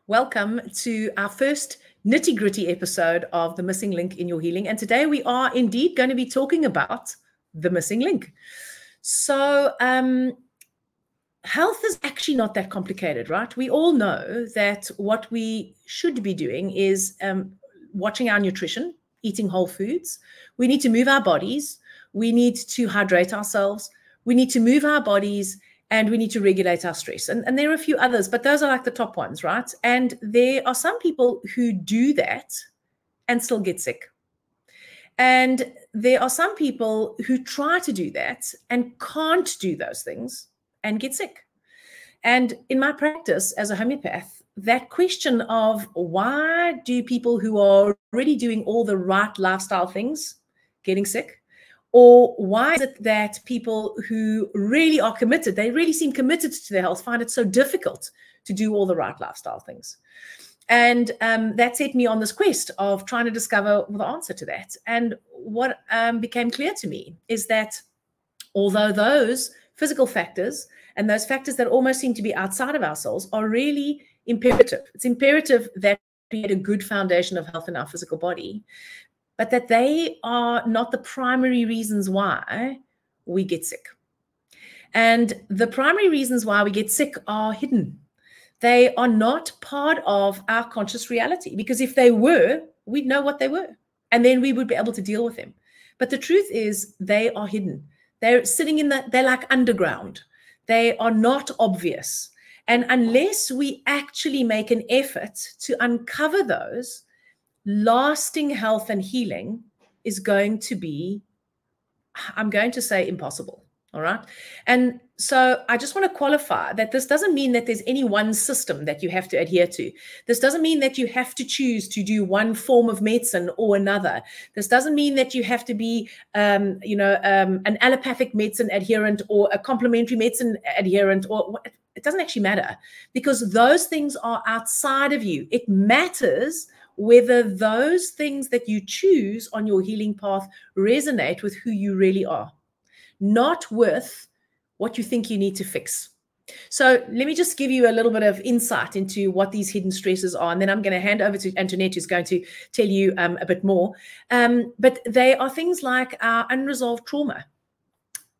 Welcome to our first nitty-gritty episode of The Missing Link in Your Healing. And today we are indeed going to be talking about the missing link. So health is actually not that complicated, right? We all know that what we should be doing is watching our nutrition, eating whole foods. We need to move our bodies. We need to hydrate ourselves. We need to move our bodies. And we need to regulate our stress. And there are a few others, but those are like the top ones, right? And there are some people who do that and still get sick. And there are some people who try to do that and can't do those things and get sick. And in my practice as a homeopath, that question of why do people who are already doing all the right lifestyle things getting sick? Or why is it that people who really are committed, they really seem committed to their health, find it so difficult to do all the right lifestyle things? And that set me on this quest of trying to discover the answer to that. And what became clear to me is that although those physical factors and those factors that almost seem to be outside of ourselves are really imperative. It's imperative that we had a good foundation of health in our physical body, but that they are not the primary reasons why we get sick. And the primary reasons why we get sick are hidden. They are not part of our conscious reality, because if they were, we'd know what they were, and then we would be able to deal with them. But the truth is they are hidden. They're sitting in they're like underground. They are not obvious. And unless we actually make an effort to uncover those, lasting health and healing is going to be, I'm going to say, impossible. All right. And so I just want to qualify that this doesn't mean that there's any one system that you have to adhere to. This doesn't mean that you have to choose to do one form of medicine or another. This doesn't mean that you have to be, an allopathic medicine adherent or a complementary medicine adherent, or it doesn't actually matter, because those things are outside of you. It matters whether those things that you choose on your healing path resonate with who you really are, not with what you think you need to fix. So let me just give you a little bit of insight into what these hidden stresses are, and then I'm going to hand over to Antoinette, who's going to tell you a bit more. But they are things like our unresolved trauma.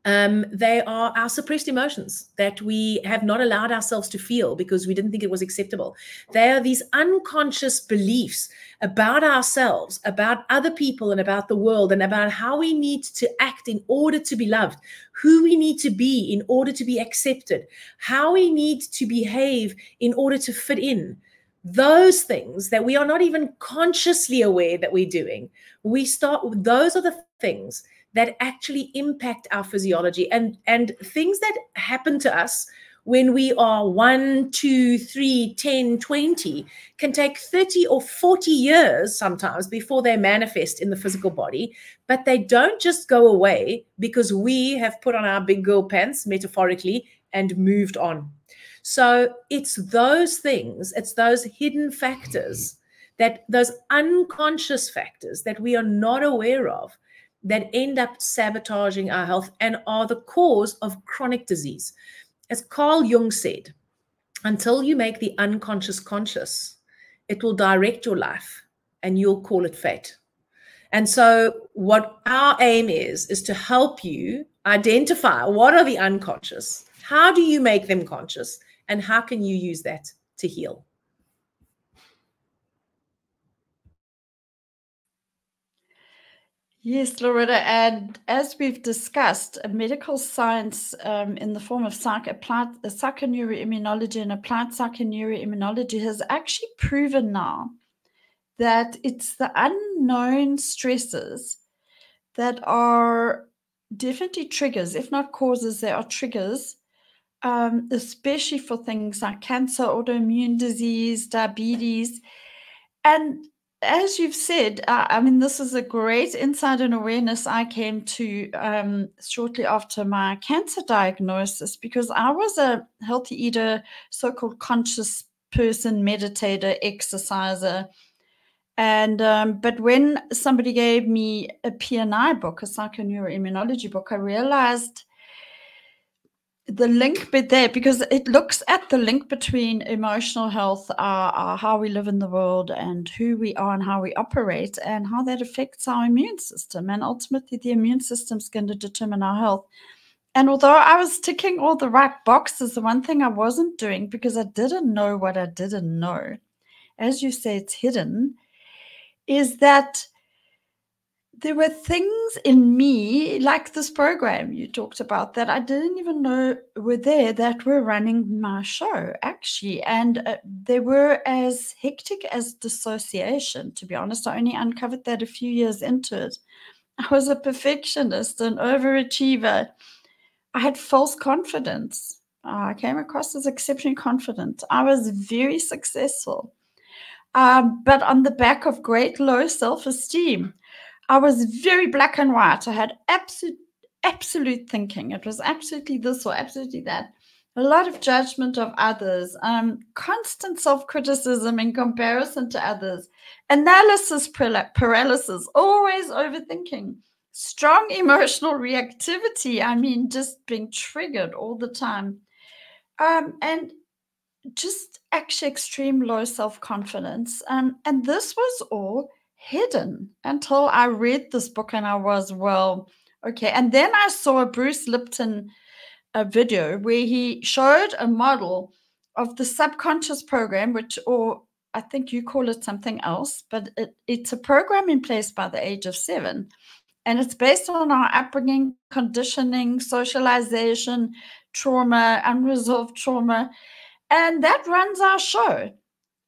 They are our suppressed emotions that we have not allowed ourselves to feel because we didn't think it was acceptable. They are these unconscious beliefs about ourselves, about other people, and about the world, and about how we need to act in order to be loved, who we need to be in order to be accepted, how we need to behave in order to fit in. Those things that we are not even consciously aware that we're doing, those are the things that actually impact our physiology, and things that happen to us when we are 1, 2, 3, 10, 20 can take 30 or 40 years sometimes before they manifest in the physical body, but they don't just go away because we have put on our big girl pants, metaphorically, and moved on. So it's those things, it's those hidden factors, those unconscious factors that we are not aware of, that end up sabotaging our health and are the cause of chronic disease. As Carl Jung said, until you make the unconscious conscious, it will direct your life and you'll call it fate. And so what our aim is to help you identify what are the unconscious, how do you make them conscious, and how can you use that to heal. Yes, Loretta, and as we've discussed, medical science in the form of applied psychoneuroimmunology and applied psychoneuroimmunology has actually proven now that it's the unknown stresses that are definitely triggers, if not causes, they are triggers, especially for things like cancer, autoimmune disease, diabetes, and as you've said, I mean, this is a great insight and awareness I came to shortly after my cancer diagnosis, because I was a healthy eater, so-called conscious person, meditator, exerciser. And but when somebody gave me a PNI book, a psychoneuroimmunology book, I realized the link bit there, because it looks at the link between emotional health, how we live in the world and who we are and how we operate and how that affects our immune system. And ultimately, the immune system is going to determine our health. And although I was ticking all the right boxes, the one thing I wasn't doing, because I didn't know what I didn't know, as you say, it's hidden, is that there were things in me, like this program you talked about, that I didn't even know were there, that were running my show, actually. And they were as hectic as dissociation, to be honest. I only uncovered that a few years into it. I was a perfectionist, an overachiever. I had false confidence. I came across as exceptionally confident. I was very successful, but on the back of great low self-esteem. I was very black and white. I had absolute thinking. It was absolutely this or absolutely that. A lot of judgment of others, constant self-criticism in comparison to others, analysis paralysis, always overthinking, strong emotional reactivity. I mean, just being triggered all the time. And just actually extreme low self-confidence. And this was all hidden until I read this book, and I was, well, okay. And then I saw a Bruce Lipton video where he showed a model of the subconscious program, which, or I think you call it something else, but it's a program in place by the age of 7. And it's based on our upbringing, conditioning, socialization, trauma, unresolved trauma. And that runs our show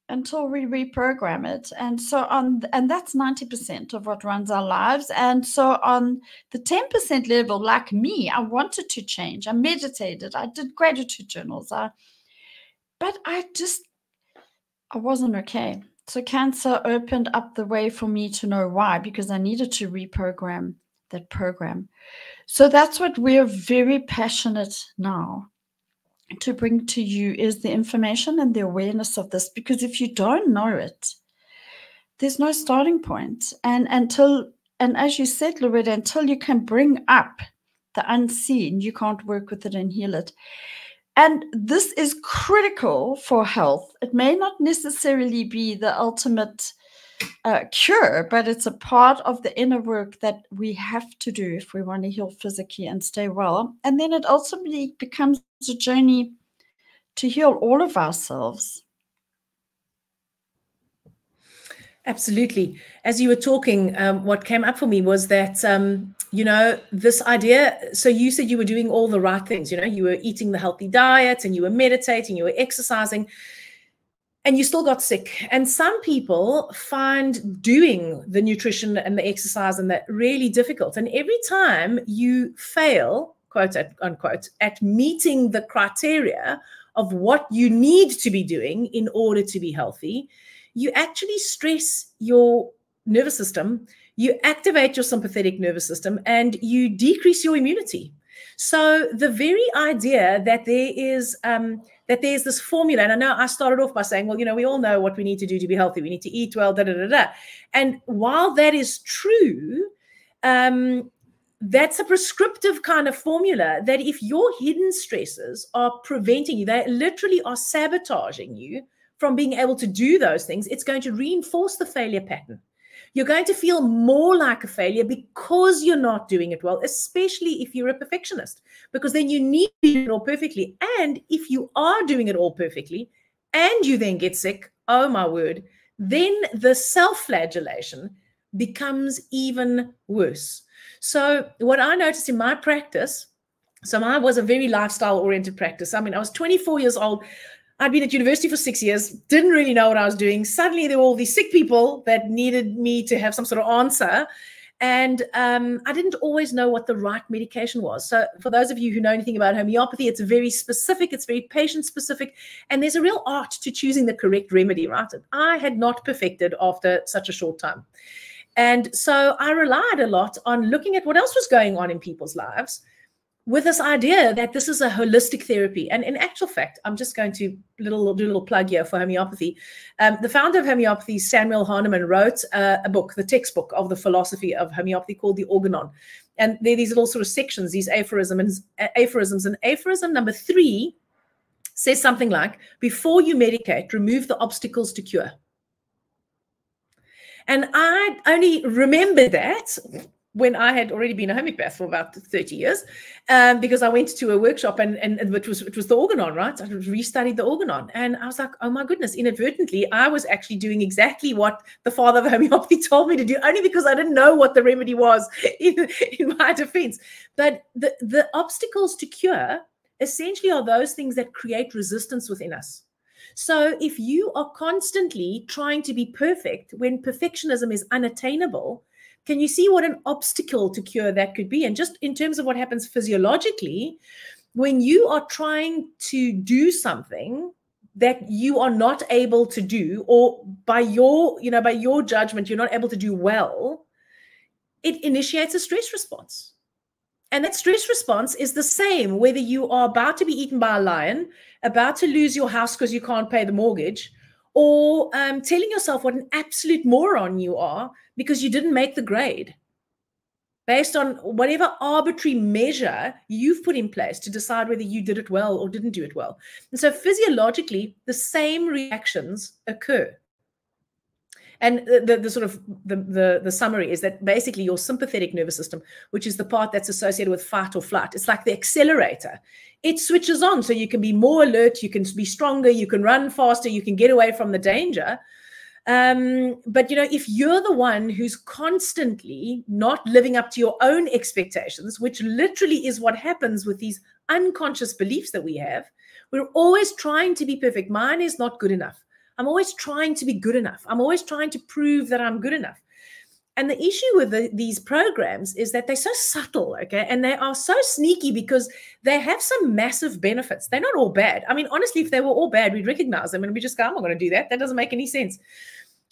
until we reprogram it. And so and that's 90% of what runs our lives. And so on the 10% level, like me, I wanted to change. I meditated. I did gratitude journals. But I wasn't okay. So cancer opened up the way for me to know why, because I needed to reprogram that program. So that's what we're very passionate now to bring to you, is the information and the awareness of this. Because if you don't know it, there's no starting point. And as you said, Loretta, until you can bring up the unseen, you can't work with it and heal it. And this is critical for health. It may not necessarily be the ultimate cure, but it's a part of the inner work that we have to do if we want to heal physically and stay well. And then it ultimately becomes a journey to heal all of ourselves. Absolutely. As you were talking, what came up for me was that, this idea. So you said you were doing all the right things, you were eating the healthy diet and you were meditating, you were exercising, and you still got sick. And some people find doing the nutrition and the exercise and that really difficult. And every time you fail, quote unquote, at meeting the criteria of what you need to be doing in order to be healthy, you actually stress your nervous system, you activate your sympathetic nervous system, and you decrease your immunity. So the very idea that there's this formula, and I know I started off by saying, well, we all know what we need to do to be healthy. We need to eat well, And while that is true, that's a prescriptive kind of formula that if your hidden stresses are preventing you, they literally are sabotaging you from being able to do those things, it's going to reinforce the failure pattern. You're going to feel more like a failure because you're not doing it well, especially if you're a perfectionist, because then you need to do it all perfectly. And if you are doing it all perfectly and you then get sick, oh my word, then the self-flagellation becomes even worse. So what I noticed in my practice, so mine was a very lifestyle-oriented practice. I mean, I was 24 years old. I'd been at university for 6 years, didn't really know what I was doing. Suddenly there were all these sick people that needed me to have some sort of answer. And I didn't always know what the right medication was. So for those of you who know anything about homeopathy, it's very specific, it's very patient specific. And there's a real art to choosing the correct remedy, right? I had not perfected after such a short time. And so I relied a lot on looking at what else was going on in people's lives, with this idea that this is a holistic therapy. And in actual fact, I'm just going to do a little plug here for homeopathy. The founder of homeopathy, Samuel Hahnemann, wrote a book, the textbook of the philosophy of homeopathy, called The Organon. And there are these little sort of sections, these aphorisms. And aphorism number 3 says something like, before you medicate, remove the obstacles to cure. And I only remember that when I had already been a homeopath for about 30 years, because I went to a workshop and it was the organon, right? I restudied the organon. And I was like, oh my goodness, inadvertently, I was actually doing exactly what the father of homeopathy told me to do, only because I didn't know what the remedy was in my defense. But the obstacles to cure essentially are those things that create resistance within us. So if you are constantly trying to be perfect when perfectionism is unattainable, can you see what an obstacle to cure that could be? And just in terms of what happens physiologically, when you are trying to do something that you are not able to do, or by your judgment, you're not able to do well, it initiates a stress response. And that stress response is the same whether you are about to be eaten by a lion, about to lose your house because you can't pay the mortgage, or telling yourself what an absolute moron you are because you didn't make the grade based on whatever arbitrary measure you've put in place to decide whether you did it well or didn't do it well. And so physiologically, the same reactions occur. And the summary is that basically your sympathetic nervous system, which is the part that's associated with fight or flight, it's like the accelerator. It switches on so you can be more alert, you can be stronger, you can run faster, you can get away from the danger. But, if you're the one who's constantly not living up to your own expectations, which literally is what happens with these unconscious beliefs that we have, we're always trying to be perfect. Mine is not good enough. I'm always trying to be good enough. I'm always trying to prove that I'm good enough. And the issue with these programs is that they're so subtle, okay? And they are so sneaky because they have some massive benefits. They're not all bad. I mean, honestly, if they were all bad, we'd recognize them and we just go, I'm not going to do that. That doesn't make any sense.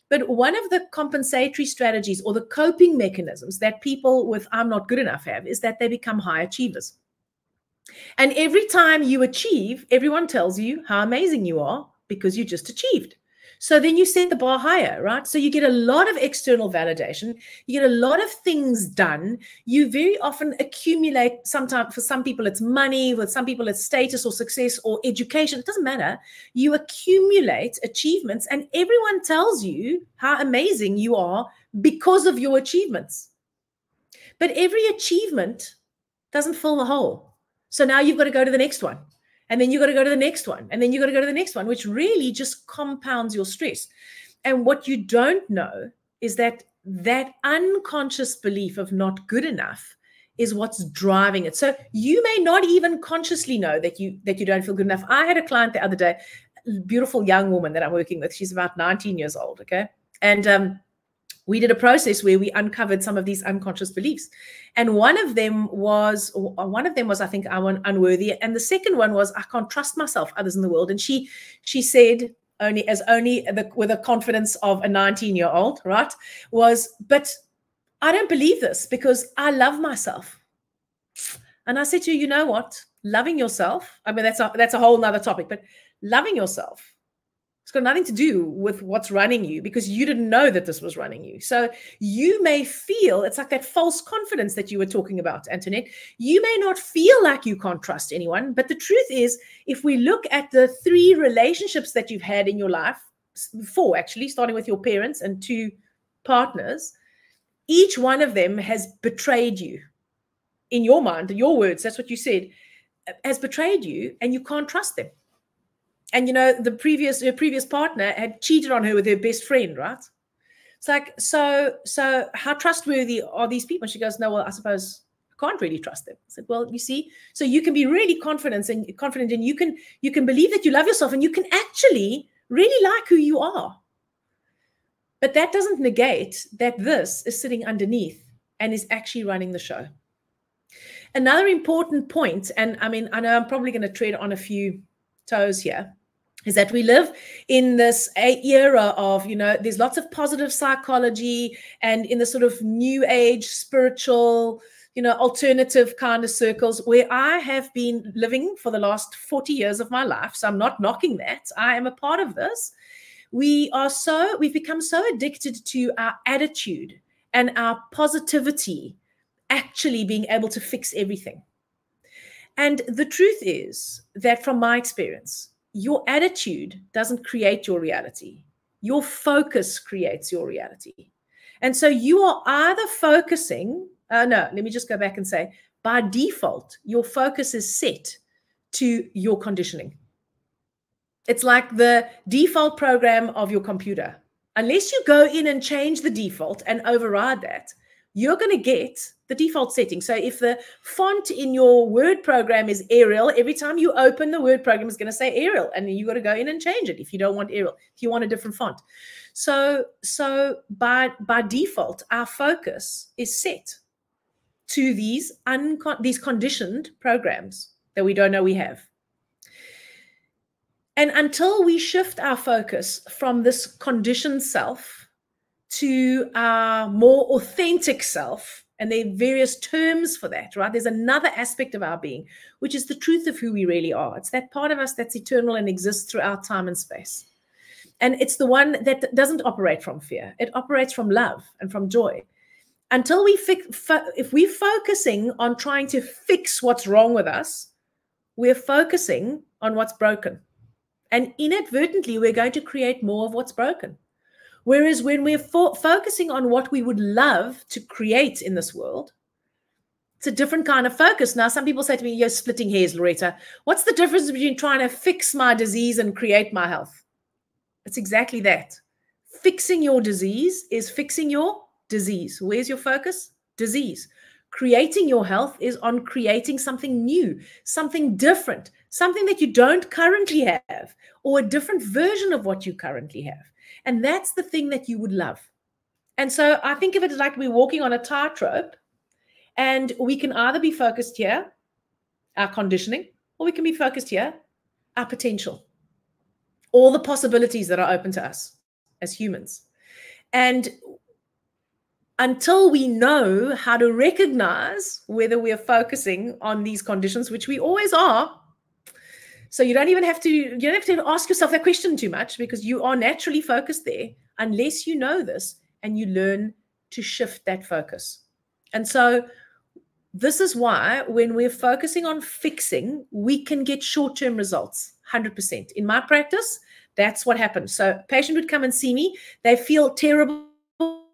But one of the compensatory strategies or the coping mechanisms that people with I'm not good enough have is that they become high achievers. And every time you achieve, everyone tells you how amazing you are because you just achieved. So then you set the bar higher, right? So you get a lot of external validation. You get a lot of things done. You very often accumulate, sometimes for some people it's money, with some people it's status or success or education. It doesn't matter. You accumulate achievements and everyone tells you how amazing you are because of your achievements. But every achievement doesn't fill the hole. So now you've got to go to the next one. And then you got to go to the next one. And then you got to go to the next one, which really just compounds your stress. And what you don't know is that unconscious belief of not good enough is what's driving it. So you may not even consciously know that you don't feel good enough. I had a client the other day, a beautiful young woman that I'm working with. She's about 19 years old, okay? And we did a process where we uncovered some of these unconscious beliefs. And one of them was, I think, I'm unworthy. And the second one was, I can't trust myself, others in the world. And she said, with a confidence of a 19-year-old, right, was, but I don't believe this because I love myself. And I said to her, you know what? Loving yourself, I mean, that's a whole nother topic, but loving yourself, it's got nothing to do with what's running you because you didn't know that this was running you. So you may feel, it's like that false confidence that you were talking about, Antoinette. You may not feel like you can't trust anyone, but the truth is, if we look at the 3 relationships that you've had in your life, 4 actually, starting with your parents and 2 partners, each one of them has betrayed you. In your mind, in your words, that's what you said, has betrayed you and you can't trust them. And, her previous partner had cheated on her with her best friend, right? It's like, so how trustworthy are these people? And she goes, no, well, I suppose I can't really trust them. I said, well, you see, so you can be really confident and you can believe that you love yourself and you can actually really like who you are. But that doesn't negate that this is sitting underneath and is actually running the show. Another important point, and I mean, I know I'm probably going to tread on a few toes here, is that we live in this era of, there's lots of positive psychology and in the sort of new age, spiritual, alternative kind of circles where I have been living for the last 40 years of my life. So I'm not knocking that. I am a part of this. We've become so addicted to our attitude and our positivity actually being able to fix everything. And the truth is that from my experience, your attitude doesn't create your reality. Your focus creates your reality. And so you are either focusing, no, let me just go back and say, by default, your focus is set to your conditioning. It's like the default program of your computer. Unless you go in and change the default and override that, you're going to get the default setting. So if the font in your Word program is Arial, every time you open the Word program, it's going to say Arial, and you got to go in and change it if you don't want Arial, if you want a different font. So by default, our focus is set to these conditioned programs that we don't know we have. And until we shift our focus from this conditioned self to our more authentic self, and there are various terms for that, right? There's another aspect of our being, which is the truth of who we really are. It's that part of us that's eternal and exists throughout time and space. And it's the one that doesn't operate from fear. It operates from love and from joy. Until we if we're focusing on trying to fix what's wrong with us, we're focusing on what's broken. And inadvertently, we're going to create more of what's broken. Whereas when we're focusing on what we would love to create in this world, it's a different kind of focus. Now, some people say to me, you're splitting hairs, Loretta. What's the difference between trying to fix my disease and create my health? It's exactly that. Fixing your disease is fixing your disease. Where's your focus? Disease. Creating your health is on creating something new, something different, something that you don't currently have, or a different version of what you currently have. And that's the thing that you would love. And so I think of it as like we're walking on a tightrope, and we can either be focused here, our conditioning, or we can be focused here, our potential, all the possibilities that are open to us as humans. And until we know how to recognize whether we're focusing on these conditions, which we always are. So you don't have to ask yourself that question too much, because you are naturally focused there unless you know this and you learn to shift that focus. And so this is why when we're focusing on fixing, we can get short-term results, 100%. In my practice, that's what happens. So a patient would come and see me. They feel terrible,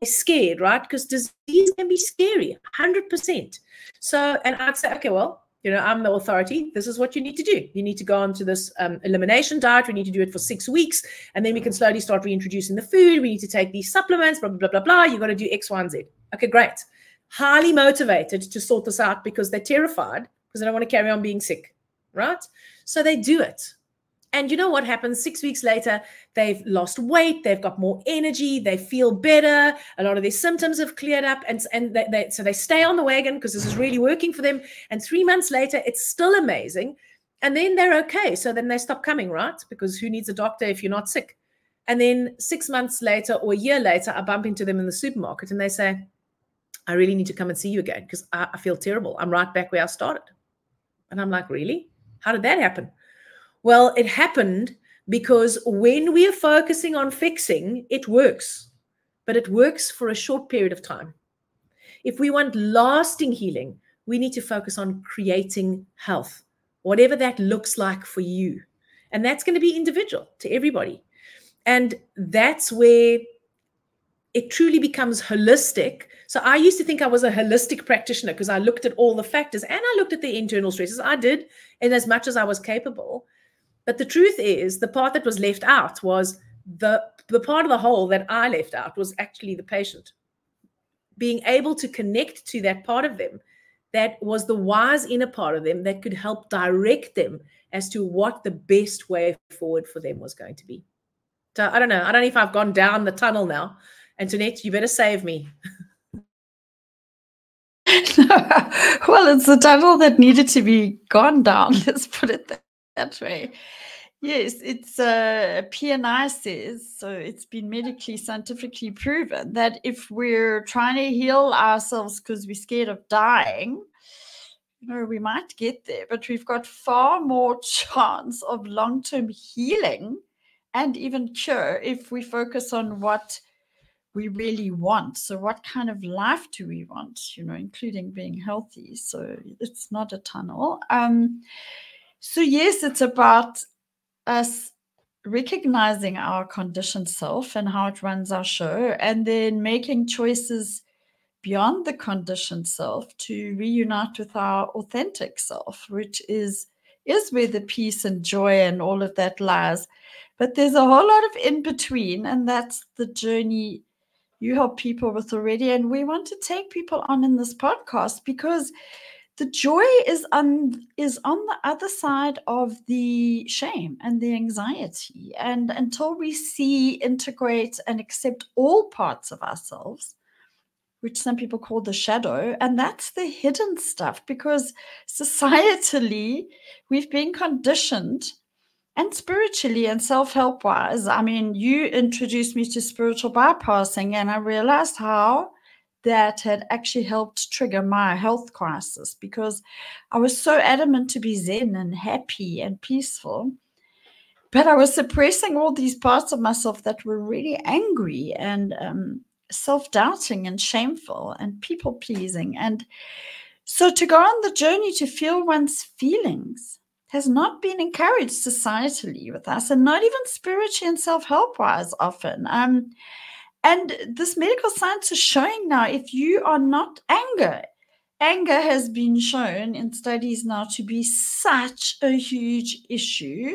scared, right? Because disease can be scary, 100%. So, and I'd say, okay, well, I'm the authority. This is what you need to do. You need to go on to this elimination diet. We need to do it for 6 weeks. And then we can slowly start reintroducing the food. We need to take these supplements, blah, blah, blah, blah, blah. You got to do X, Y, and Z. Okay, great. Highly motivated to sort this out because they're terrified because they don't want to carry on being sick, right? So they do it. And you know what happens? 6 weeks later, they've lost weight, they've got more energy, they feel better, a lot of their symptoms have cleared up, and so they stay on the wagon because this is really working for them. And 3 months later, it's still amazing. And then they're okay. So then they stop coming, right? Because who needs a doctor if you're not sick? And then 6 months later or a year later, I bump into them in the supermarket and they say, I really need to come and see you again because I feel terrible. I'm right back where I started. And I'm like, really? How did that happen? Well, it happened because when we are focusing on fixing, it works, but it works for a short period of time. If we want lasting healing, we need to focus on creating health, whatever that looks like for you. And that's going to be individual to everybody. And that's where it truly becomes holistic. So I used to think I was a holistic practitioner because I looked at all the factors and I looked at the internal stresses. I did in as much as I was capable. But the truth is, the part that was left out was the part of the whole that I left out was actually the patient. Being able to connect to that part of them that was the wise inner part of them that could help direct them as to what the best way forward for them was going to be. So I don't know. I don't know if I've gone down the tunnel now. Antoinette, you better save me. Well, it's the tunnel that needed to be gone down. Let's put it that way. Yes, it's PNI says, so it's been medically, scientifically proven that if we're trying to heal ourselves because we're scared of dying, we might get there, but we've got far more chance of long-term healing and even cure if we focus on what we really want. So what kind of life do we want, you know, including being healthy? So it's not a tunnel. So yes, it's about us recognizing our conditioned self and how it runs our show, and then making choices beyond the conditioned self to reunite with our authentic self, which is where the peace and joy and all of that lies. But there's a whole lot of in between, and that's the journey you help people with already. And we want to take people on in this podcast because the joy is on the other side of the shame and the anxiety. And until we see, integrate, and accept all parts of ourselves, which some people call the shadow, and that's the hidden stuff, because societally we've been conditioned, and spiritually and self-help wise. I mean, you introduced me to spiritual bypassing, and I realized how that had actually helped trigger my health crisis, because I was so adamant to be zen and happy and peaceful, but I was suppressing all these parts of myself that were really angry and self-doubting and shameful and people-pleasing. And so to go on the journey to feel one's feelings has not been encouraged societally with us, and not even spiritually and self-help wise often. And this medical science is showing now, if you are not anger has been shown in studies now to be such a huge issue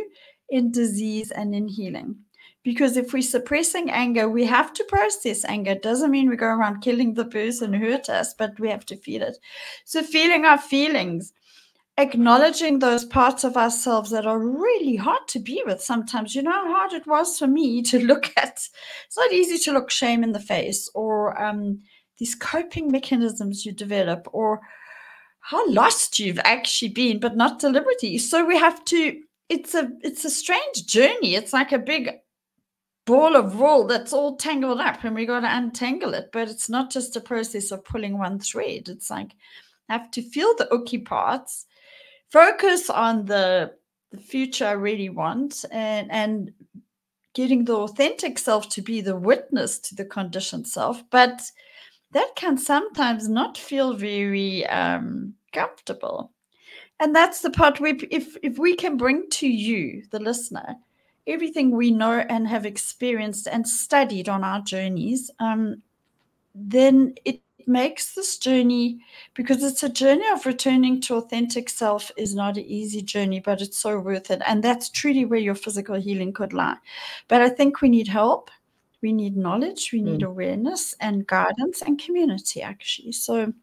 in disease and in healing. Because if we're suppressing anger, we have to process anger. It doesn't mean we go around killing the person who hurt us, but we have to feel it. So feeling our feelings, acknowledging those parts of ourselves that are really hard to be with sometimes. You know how hard it was for me to look at. It's not easy to look shame in the face, or these coping mechanisms you develop, or how lost you've actually been, but not deliberately. So we have to, it's a strange journey. It's like a big ball of wool that's all tangled up, and we got to untangle it. But it's not just a process of pulling one thread. It's like, I have to feel the icky parts, focus on the future I really want, and getting the authentic self to be the witness to the conditioned self. But that can sometimes not feel very comfortable. And that's the part where if we can bring to you, the listener, everything we know and have experienced and studied on our journeys, then it makes this journey, because it's a journey of returning to authentic self, is not an easy journey, but it's so worth it. And that's truly where your physical healing could lie. But I think we need help, we need knowledge, we need awareness and guidance and community, actually. So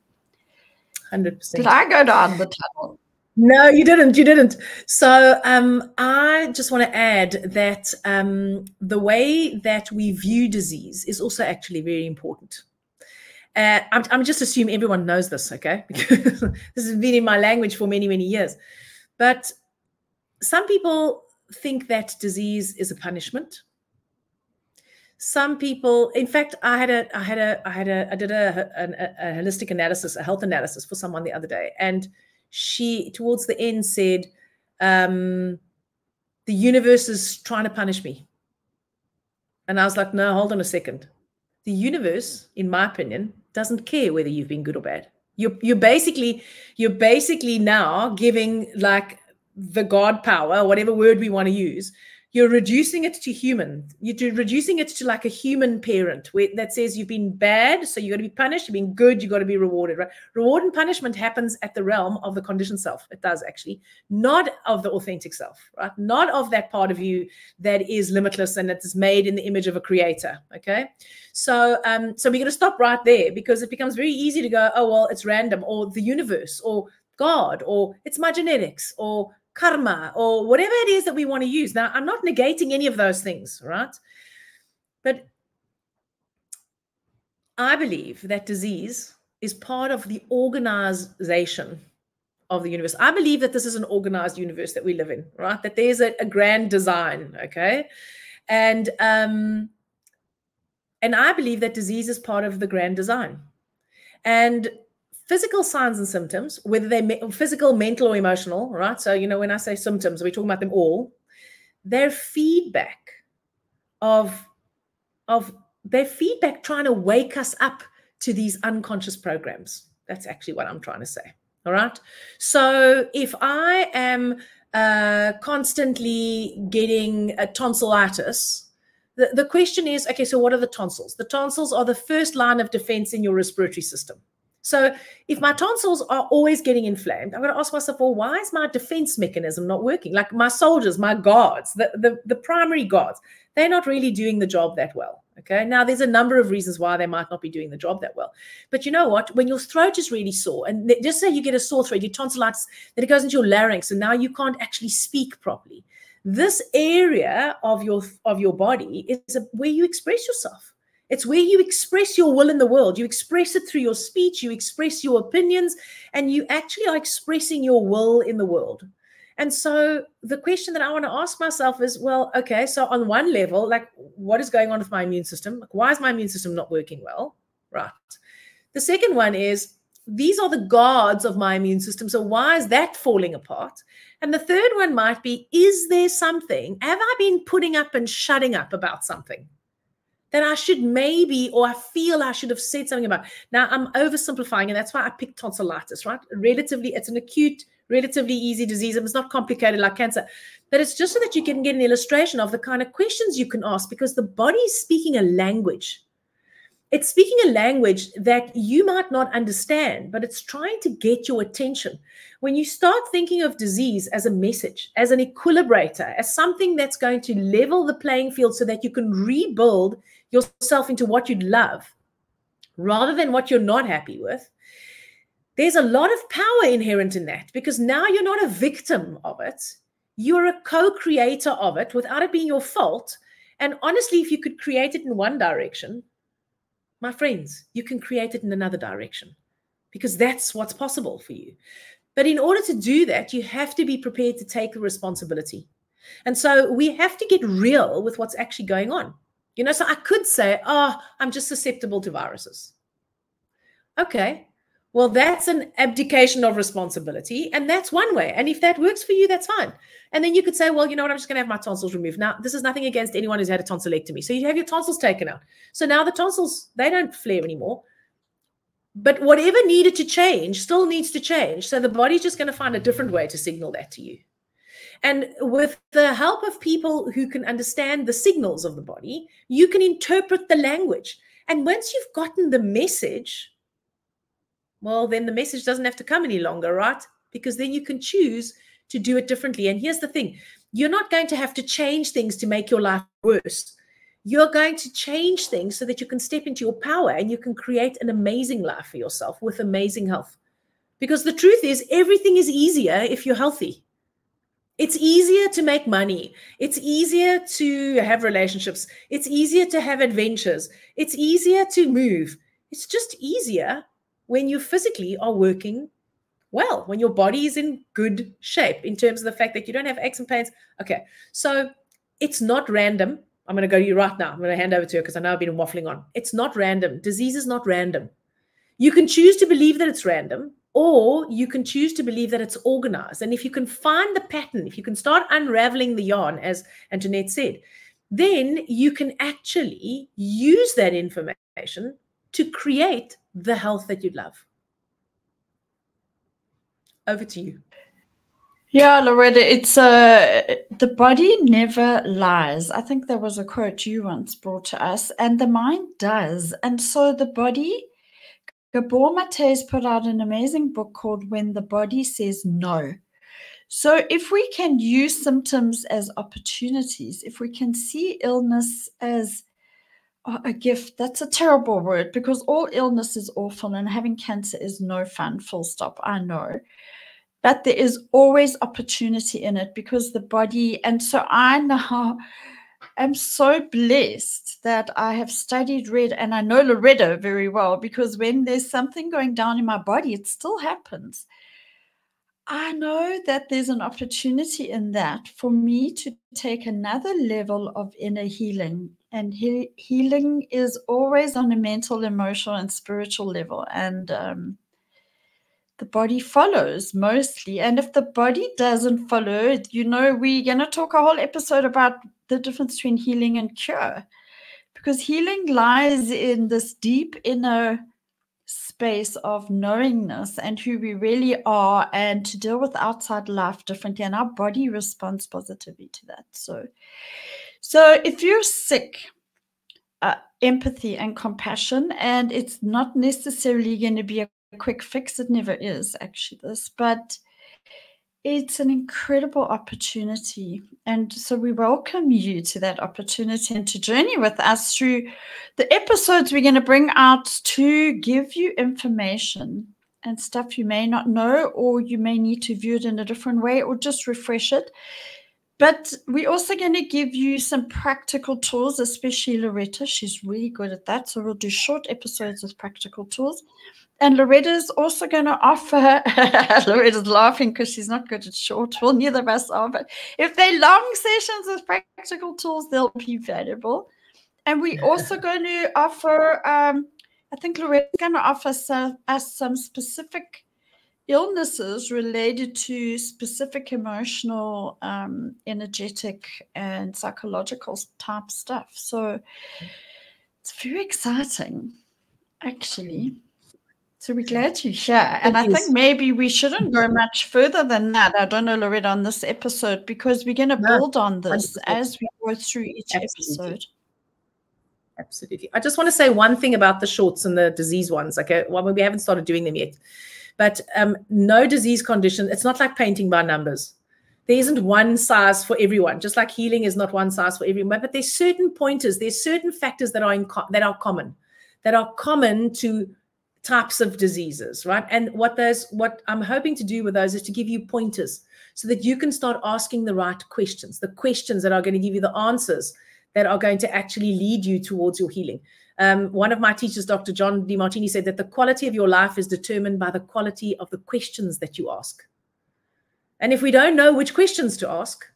100%. Did I go down the tunnel? No, you didn't. So I just want to add that the way that we view disease is also actually very important. I'm just assuming everyone knows this, okay? Because this has been in my language for many, many years. But some people think that disease is a punishment. Some people, in fact, I did a holistic analysis, a health analysis for someone the other day, and she, towards the end, said, the universe is trying to punish me. And I was like, no, hold on a second. The universe, in my opinion, doesn't care whether you've been good or bad. You're basically now giving, like, the God power, whatever word we want to use. You're reducing it to human. You're reducing it to like a human parent that says you've been bad, so you got to be punished. You've been good, you got to be rewarded. Right? Reward and punishment happens at the realm of the conditioned self. It does, actually, not of the authentic self, right? Not of that part of you that is limitless and that is made in the image of a creator. Okay, so we're going to stop right there, because it becomes very easy to go, oh well, it's random, or the universe, or God, or it's my genetics, or karma, or whatever it is that we want to use. Now, I'm not negating any of those things, right? But I believe that disease is part of the organization of the universe. I believe that this is an organized universe that we live in, right? That there's a grand design, okay? And I believe that disease is part of the grand design. And physical signs and symptoms, whether they're physical, mental, or emotional, right? So, when I say symptoms, we're talking about them all. They're feedback of they're feedback trying to wake us up to these unconscious programs. That's actually what I'm trying to say. All right. So if I am constantly getting a tonsillitis, the question is, okay, so what are the tonsils? The tonsils are the first line of defense in your respiratory system. So if my tonsils are always getting inflamed, I'm going to ask myself, well, why is my defense mechanism not working? Like my soldiers, my guards, the primary guards, they're not really doing the job that well. Okay. Now there's a number of reasons why they might not be doing the job that well. But you know what? When your throat is really sore, and just say you get a sore throat, your tonsillitis, then it goes into your larynx, and now you can't actually speak properly. This area of your body is where you express yourself. It's where you express your will in the world. You express it through your speech, you express your opinions, and you actually are expressing your will in the world. And so the question that I want to ask myself is, well, okay, so on one level, like what is going on with my immune system? Like, why is my immune system not working well? Right. The second one is, these are the guards of my immune system. So why is that falling apart? And the third one might be, is there something, have I been putting up and shutting up about something that I should maybe, or I feel I should have said something about? Now I'm oversimplifying, and that's why I picked tonsillitis, right? Relatively, it's an acute, relatively easy disease. It's not complicated like cancer, but it's just so that you can get an illustration of the kind of questions you can ask, because the body is speaking a language. It's speaking a language that you might not understand, but it's trying to get your attention. When you start thinking of disease as a message, as an equilibrator, as something that's going to level the playing field so that you can rebuild yourself into what you'd love, rather than what you're not happy with, there's a lot of power inherent in that, because now you're not a victim of it. You're a co-creator of it without it being your fault. And honestly, if you could create it in one direction, my friends, you can create it in another direction, because that's what's possible for you. But in order to do that, you have to be prepared to take responsibility. And so we have to get real with what's actually going on. You know, so I could say, oh, I'm just susceptible to viruses. Okay, well, that's an abdication of responsibility, and that's one way. And if that works for you, that's fine. And then you could say, well, you know what, I'm just going to have my tonsils removed. Now, this is nothing against anyone who's had a tonsillectomy. So you have your tonsils taken out. So now the tonsils, they don't flare anymore. But whatever needed to change still needs to change. So the body's just going to find a different way to signal that to you. And with the help of people who can understand the signals of the body, you can interpret the language. And once you've gotten the message, well, then the message doesn't have to come any longer, right? Because then you can choose to do it differently. And here's the thing. You're not going to have to change things to make your life worse. You're going to change things so that you can step into your power and you can create an amazing life for yourself with amazing health. Because the truth is, everything is easier if you're healthy. It's easier to make money. It's easier to have relationships. It's easier to have adventures. It's easier to move. It's just easier when you physically are working well, when your body is in good shape in terms of the fact that you don't have aches and pains. Okay, so it's not random. I'm going to go to you right now. I'm going to hand over to her because I know I've been waffling on. It's not random. Disease is not random. You can choose to believe that it's random, or you can choose to believe that it's organized. And if you can find the pattern, if you can start unraveling the yarn, as Antoinette said, then you can actually use that information to create the health that you'd love. Over to you. Yeah, Loretta, it's the body never lies. I think there was a quote you once brought to us, and the mind does. And so the body, Gabor Mate's put out an amazing book called When the Body Says No. So if we can use symptoms as opportunities, if we can see illness as a gift, that's a terrible word, because all illness is awful and having cancer is no fun, full stop, I know. But there is always opportunity in it, because the body, and so I now am so blessed that I have studied, read, and I know Loretta very well, because when there's something going down in my body, it still happens. I know that there's an opportunity in that for me to take another level of inner healing. And healing is always on a mental, emotional, and spiritual level. And the body follows mostly. And if the body doesn't follow, you know, we're going to talk a whole episode about the difference between healing and cure. because healing lies in this deep inner space of knowingness and who we really are, and to deal with outside life differently, and our body responds positively to that. So if you're sick, empathy and compassion, and it's not necessarily going to be a quick fix. It never is, actually, this, but it's an incredible opportunity. And so we welcome you to that opportunity and to journey with us through the episodes we're going to bring out to give you information and stuff you may not know, or you may need to view it in a different way, or just refresh it. But we're also going to give you some practical tools, especially Loretta. She's really good at that. So we'll do short episodes with practical tools. And Loretta's also going to offer, Loretta's laughing because she's not good at short. Well, neither of us are. But if they're long sessions with practical tools, they'll be valuable. And we're also going to offer, I think Loretta's going to offer us some specific illnesses related to specific emotional, energetic, and psychological type stuff. So it's very exciting, actually. So we're glad you're here. And I think maybe we shouldn't go much further than that. I don't know, Loretta, on this episode, because we're going to build on this 100%. As we go through each episode. Absolutely. I just want to say one thing about the shorts and the disease ones. Okay, well, we haven't started doing them yet. But no disease condition, it's not like painting by numbers. There isn't one size for everyone, just like healing is not one size for everyone. But there's certain pointers, there's certain factors that are common to types of diseases, right? And what I'm hoping to do with those is to give you pointers so that you can start asking the right questions, the questions that are going to give you the answers that are going to actually lead you towards your healing. One of my teachers, Dr. John DeMartini, said that the quality of your life is determined by the quality of the questions that you ask. And if we don't know which questions to ask,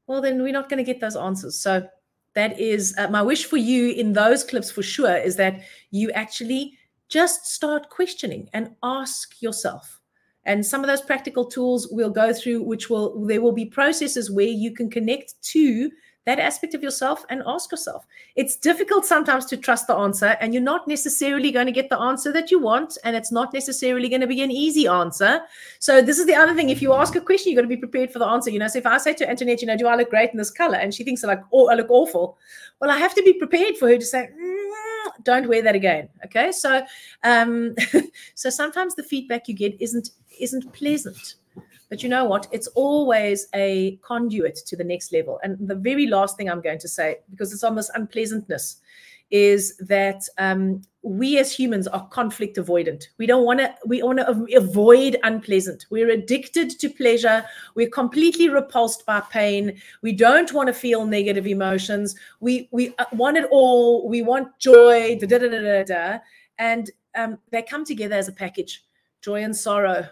well, then we're not going to get those answers. So that is my wish for you in those clips for sure, is that you actually just start questioning and ask yourself. And some of those practical tools we'll go through, there will be processes where you can connect to that aspect of yourself and ask yourself. It's difficult sometimes to trust the answer, and you're not necessarily going to get the answer that you want, and it's not necessarily going to be an easy answer. So this is the other thing. If you ask a question, you've got to be prepared for the answer. So if I say to Antoinette, do I look great in this color? And she thinks I look awful. Well, I have to be prepared for her to say, don't wear that again. Okay. So, so sometimes the feedback you get isn't pleasant. But you know what? It's always a conduit to the next level. And the very last thing I'm going to say, because it's on this unpleasantness, is that we as humans are conflict avoidant. We want to avoid unpleasant. We're addicted to pleasure. We're completely repulsed by pain. We don't want to feel negative emotions. We want it all. We want joy. And they come together as a package. Joy and sorrow.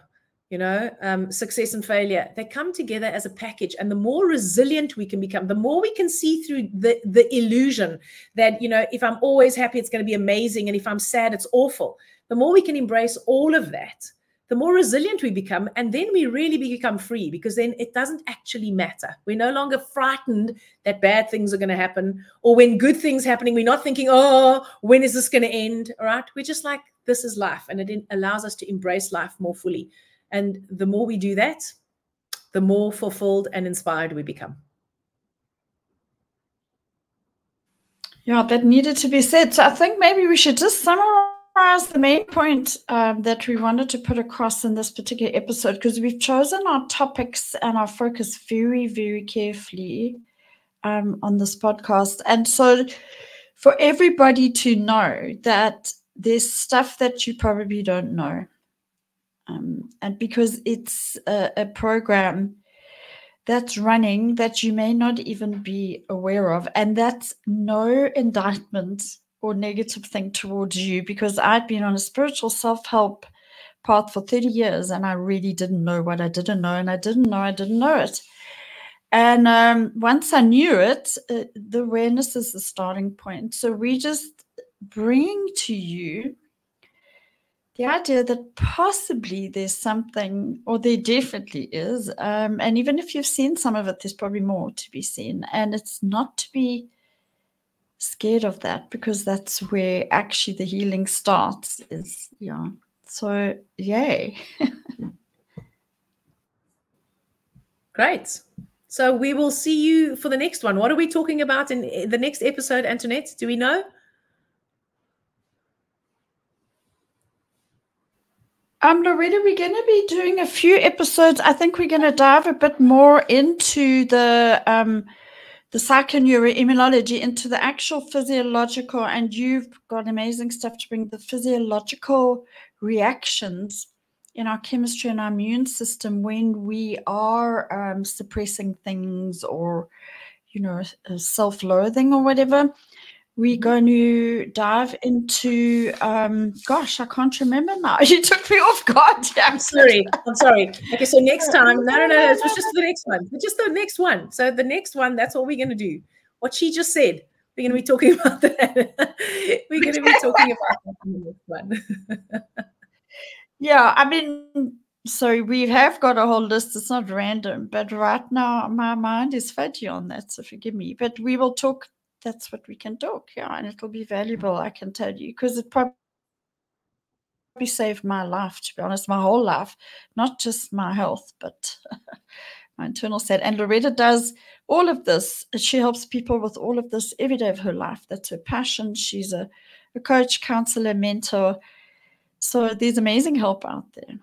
Success and failure, they come together as a package. And the more resilient we can become, the more we can see through the illusion that, if I'm always happy, it's going to be amazing. And if I'm sad, it's awful. The more we can embrace all of that, the more resilient we become. And then we really become free, because then it doesn't actually matter. We're no longer frightened that bad things are going to happen, or when good things happening, we're not thinking, oh, when is this going to end? All right. We're just like, this is life. And it allows us to embrace life more fully. And the more we do that, the more fulfilled and inspired we become. Yeah, that needed to be said. So I think maybe we should just summarize the main point that we wanted to put across in this particular episode, because we've chosen our topics and our focus very, very carefully on this podcast. And so for everybody to know that there's stuff that you probably don't know. And because it's a program that's running that you may not even be aware of, and that's no indictment or negative thing towards you, because I'd been on a spiritual self-help path for 30 years, and I really didn't know what I didn't know, and I didn't know it. And once I knew it, the awareness is the starting point. So we just bring to you the idea that possibly there's something, or there definitely is, and even if you've seen some of it, there's probably more to be seen, and it's not to be scared of that, because that's where actually the healing starts. Is so yay. Great. So we will see you for the next one. What are we talking about in the next episode, Antoinette? Do we know? Loretta, we're going to be doing a few episodes. I think we're going to dive a bit more into the psychoneuroimmunology, into the actual physiological, and you've got amazing stuff to bring, the physiological reactions in our chemistry and our immune system when we are suppressing things, or, self-loathing or whatever. We're going to dive into, gosh, I can't remember now. You took me off guard. I'm sorry. Okay, so next time, no, it was just the next one. Just the next one. So the next one, that's all we're going to do. What she just said, we're going to be talking about that. We're going to be talking about that in the next one. Yeah, I mean, so we have got a whole list. It's not random, but right now my mind is fudgy on that, so forgive me. But we will talk. That's what we can talk, and it'll be valuable, I can tell you, because it probably saved my life, to be honest, my whole life, not just my health, but my internal state. And Loretta does all of this. She helps people with all of this every day of her life. That's her passion. She's a coach, counselor, mentor. So there's amazing help out there.